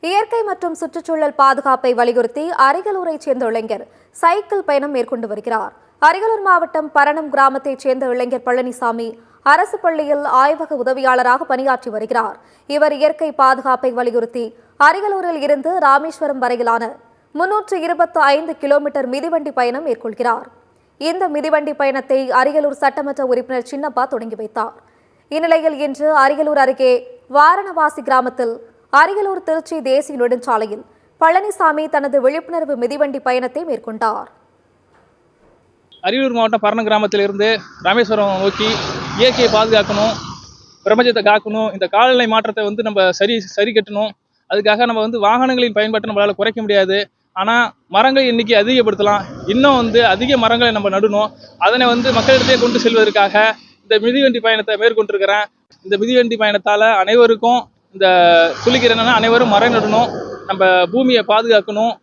இயற்கை மற்றும் சுற்றுச்சூழல் பாதுகாப்பை வலியுறுத்தி அரியலூரைச் சேர்ந்த இளைஞர் சைக்கிள் பயணம் மேற்கொண்டு வருகிறார். அரியலூர் மாவட்டம் பரணம் கிராமத்தைச் சேர்ந்த இளைஞர் பழனிசாமி அரசு பள்ளியில் ஆய்வக உதவியாளராக பணியாற்றி வருகிறார். இவர் இயற்கை பாதுகாப்பை வலியுறுத்தி அரியலூரில் இருந்து ராமேஸ்வரம் வரையிலான 325 கிலோமீட்டர் மிதிவண்டி பயணம் மேற்கொள்கிறார். இந்த மிதிவண்டி பயணத்தை அரியலூர் சட்டமன்ற உறுப்பினர் சின்னப்பா தொடங்கி வைத்தார். இந்நிலையில் இன்று அரியலூர் அருகே வாரணவாசி கிராமத்தில் அரியலூர் திருச்சி தேசிய நெடுஞ்சாலையில் பழனிசாமி தனது விழிப்புணர்வு மிதிவண்டி பயணத்தை மேற்கொண்டார். அரியலூர் மாவட்டம் பரணம் கிராமத்திலிருந்து ராமேஸ்வரம் நோக்கி இயற்கையை பாதுகாக்கணும், பிரபஞ்சத்தை காக்கணும், இந்த காலநிலை மாற்றத்தை நம்ம சரி கட்டணும். அதுக்காக நம்ம வாகனங்களின் பயன்பாட்டை நம்மளால குறைக்க முடியாது. ஆனால் மரங்கள் எண்ணிக்கை அதிகப்படுத்தலாம். இன்னும் அதிக மரங்களை நம்ம நடணும். அதனை மக்களிடத்தையே கொண்டு செல்வதற்காக இந்த மிதிவண்டி பயணத்தை மேற்கொண்டிருக்கிறேன். இந்த மிதிவண்டி பயணத்தால் அனைவருக்கும் இந்த சொல்லிக்கிறேன், அனைவரும் மரம் நடணும், நம்ம பூமியை பாதுகாக்கணும்.